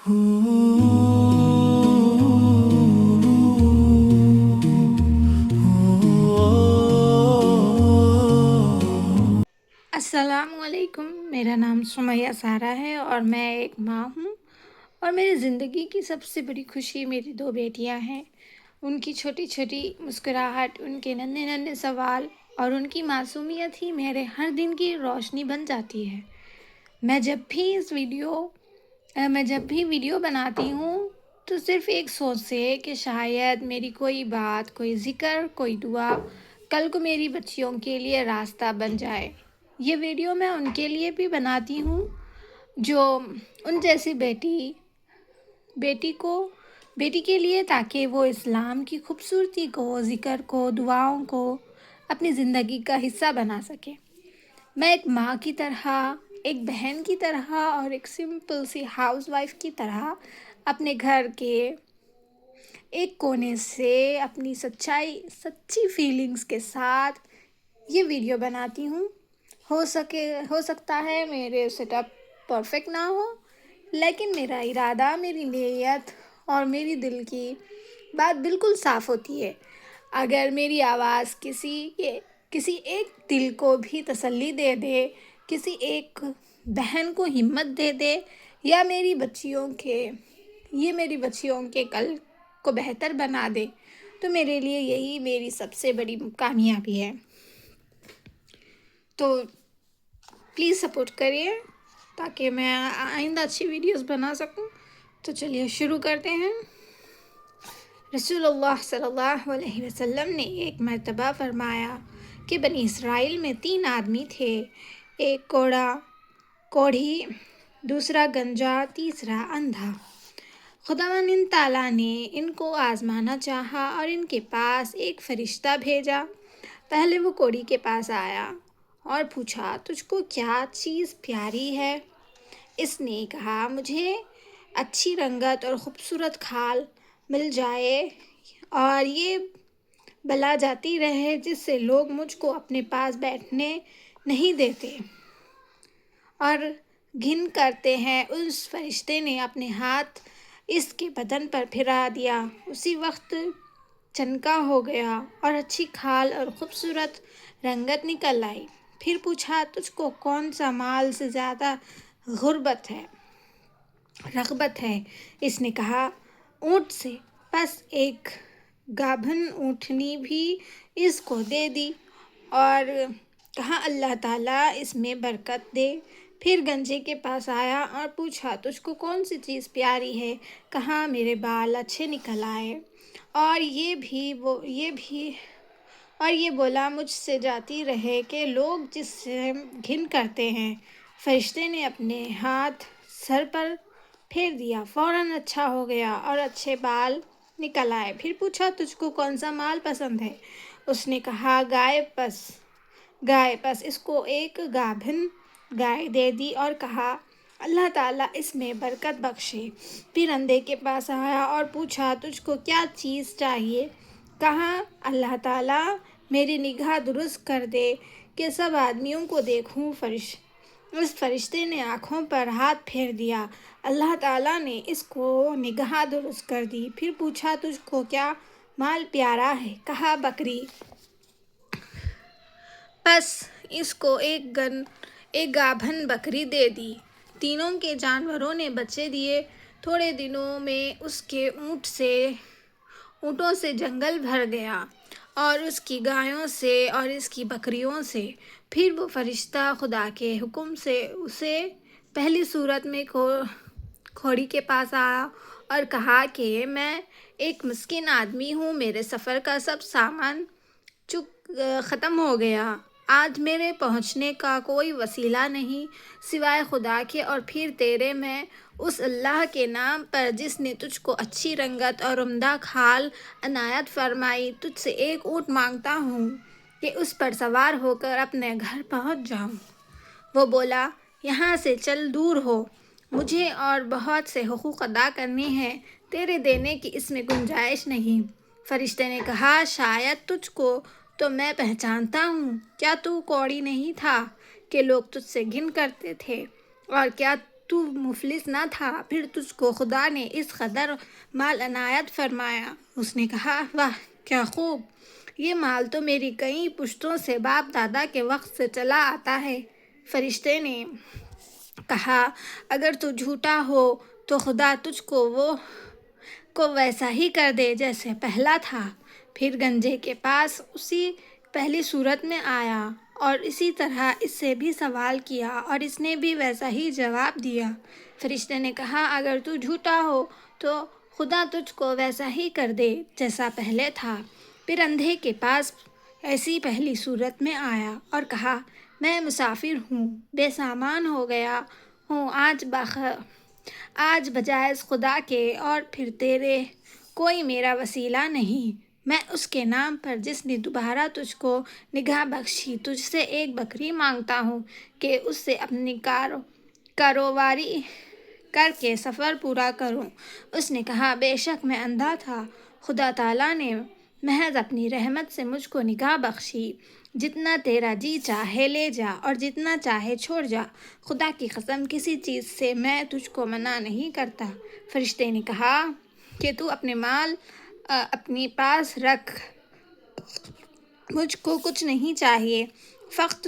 अस्सलामुअलैकुम। मेरा नाम सुमैया सारा है और मैं एक माँ हूँ। और मेरी ज़िंदगी की सबसे बड़ी खुशी मेरी दो बेटियाँ हैं। उनकी छोटी छोटी मुस्कुराहट, उनके नन्हे नन्हे सवाल और उनकी मासूमियत ही मेरे हर दिन की रोशनी बन जाती है। मैं जब भी वीडियो बनाती हूँ तो सिर्फ़ एक सोच से कि शायद मेरी कोई बात, कोई ज़िक्र, कोई दुआ कल को मेरी बच्चियों के लिए रास्ता बन जाए। ये वीडियो मैं उनके लिए भी बनाती हूँ जो उन जैसी बेटी के लिए, ताकि वो इस्लाम की खूबसूरती को, ज़िक्र को, दुआओं को अपनी ज़िंदगी का हिस्सा बना सके। मैं एक माँ की तरह, एक बहन की तरह और एक सिंपल सी हाउसवाइफ की तरह अपने घर के एक कोने से अपनी सच्ची फीलिंग्स के साथ ये वीडियो बनाती हूँ। हो सकता है मेरे सेटअप परफेक्ट ना हो, लेकिन मेरा इरादा, मेरी नीयत और मेरी दिल की बात बिल्कुल साफ़ होती है। अगर मेरी आवाज़ किसी एक दिल को भी तसल्ली दे दे, किसी एक बहन को हिम्मत दे दे, या मेरी बच्चियों के कल को बेहतर बना दे, तो मेरे लिए यही मेरी सबसे बड़ी कामयाबी है। तो प्लीज़ सपोर्ट करिए ताकि मैं आइंदा अच्छी वीडियोस बना सकूं। तो चलिए शुरू करते हैं। रसूलुल्लाह सल्लल्लाहु अलैहि वसल्लम ने एक मर्तबा फरमाया कि बनी इसराइल में 3 आदमी थे, एक कोढ़ी, दूसरा गंजा, तीसरा अंधा। खुदावंद ताला ने इनको आजमाना चाहा और इनके पास एक फरिश्ता भेजा। पहले वो कोढ़ी के पास आया और पूछा, तुझको क्या चीज़ प्यारी है? इसने कहा, मुझे अच्छी रंगत और ख़ूबसूरत खाल मिल जाए और ये बला जाती रहे जिससे लोग मुझको अपने पास बैठने नहीं देते और घिन करते हैं। उस फरिश्ते ने अपने हाथ इसके बदन पर फिरा दिया। उसी वक्त चनका हो गया और अच्छी खाल और ख़ूबसूरत रंगत निकल आई। फिर पूछा, तुझको कौन सा माल से ज़्यादा रग़बत है? इसने कहा, ऊँट से। बस एक गाभन ऊँटनी भी इसको दे दी और कहा, अल्लाह ताला इसमें बरकत दे। फिर गंजे के पास आया और पूछा, तुझको कौन सी चीज़ प्यारी है? कहा, मेरे बाल अच्छे निकल आए। और ये बोला, मुझसे जाती रहे कि लोग जिससे घिन करते हैं। फरिश्ते ने अपने हाथ सर पर फेर दिया, फ़ौरन अच्छा हो गया और अच्छे बाल निकल आए। फिर पूछा, तुझको कौन सा माल पसंद है? उसने कहा, गाय। बस इसको एक गाभिन गाय दे दी और कहा, अल्लाह ताला इसमें बरकत बख्शे। फिर अंधे के पास आया और पूछा, तुझको क्या चीज़ चाहिए? कहा, अल्लाह ताला मेरी निगाह दुरुस्त कर दे कि सब आदमियों को देखूं। उस फरिश्ते ने आँखों पर हाथ फेर दिया। अल्लाह ताला ने इसको निगाह दुरुस्त कर दी। फिर पूछा, तुझको क्या माल प्यारा है? कहा, बकरी। बस इसको एक गाभन बकरी दे दी। तीनों के जानवरों ने बच्चे दिए। थोड़े दिनों में उसके ऊँटों से जंगल भर गया और उसकी गायों से और इसकी बकरियों से। फिर वो फरिश्ता खुदा के हुक्म से उसे पहली सूरत में घोड़ी के पास आया और कहा कि मैं एक मिस्किन आदमी हूँ, मेरे सफ़र का सब सामान ख़त्म हो गया। आज मेरे पहुँचने का कोई वसीला नहीं सिवाय खुदा के और फिर तेरे। मैं उस अल्लाह के नाम पर जिसने तुझको अच्छी रंगत और उम्दा खाल अनायत फरमाई, तुझसे एक ऊँट मांगता हूँ कि उस पर सवार होकर अपने घर पहुँच जाऊँ। वो बोला, यहाँ से चल, दूर हो, मुझे और बहुत से हुकूक अदा करने हैं, तेरे देने की इसमें गुंजाइश नहीं। फरिश्ते ने कहा, शायद तुझको तो मैं पहचानता हूँ। क्या तू कौड़ी नहीं था कि लोग तुझसे घिन करते थे? और क्या تو مفلس نہ تھا، پھر تجھ کو خدا نے اس قدر مال عنایت فرمایا۔ اس نے کہا، واہ کیا خوب! یہ مال تو میری کئی پشتوں سے باپ دادا کے وقت سے چلا آتا ہے۔ فرشتے نے کہا، اگر تو جھوٹا ہو تو خدا تجھ کو ویسا ہی کر دے جیسے پہلا تھا۔ پھر گنجے کے پاس اسی پہلی صورت میں آیا اور اسی طرح اس سے بھی سوال کیا اور اس نے بھی ویسا ہی جواب دیا۔ فرشتے نے کہا، اگر تو جھوٹا ہو تو خدا تجھ کو ویسا ہی کر دے جیسا پہلے تھا۔ پھر اندھے کے پاس ایسی پہلی صورت میں آیا اور کہا، میں مسافر ہوں، بے سامان ہو گیا ہوں، آج بجائے خدا کے اور پھر تیرے کوئی میرا وسیلہ نہیں۔ میں اس کے نام پر جس نے دوبارہ تجھ کو نگاہ بخشی تجھ سے ایک بکری مانگتا ہوں کہ اس سے اپنی کاروباری کر کے سفر پورا کروں۔ اس نے کہا، بے شک میں اندھا تھا، خدا تعالیٰ نے محض اپنی رحمت سے مجھ کو نگاہ بخشی۔ جتنا تیرا جی چاہے لے جا اور جتنا چاہے چھوڑ جا، خدا کی قسم کسی چیز سے میں تجھ کو منع نہیں کرتا۔ فرشتے نے کہا کہ تو اپنے مال اپنے پاس رکھ، مجھ کو کچھ نہیں چاہیے۔ فقط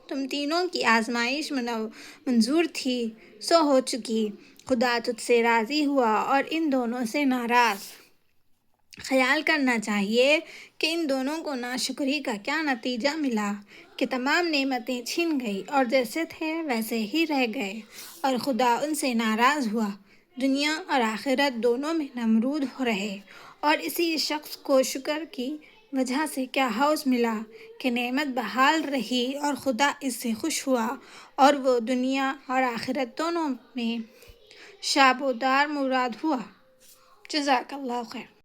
تم تینوں کی آزمائش منظور تھی سو ہو چکی۔ خدا تجھ سے راضی ہوا اور ان دونوں سے ناراض۔ خیال کرنا چاہیے کہ ان دونوں کو ناشکری کا کیا نتیجہ ملا کہ تمام نعمتیں چھن گئی اور جیسے تھے ویسے ہی رہ گئے اور خدا ان سے ناراض ہوا۔ دنیا اور آخرت دونوں میں نمرود ہو رہے اور اسی شخص کو شکر کی وجہ سے کیا حوص ملا کہ نعمت بحال رہی اور خدا اس سے خوش ہوا اور وہ دنیا اور آخرت دونوں میں شابودار مراد ہوا۔ جزاک اللہ خیر۔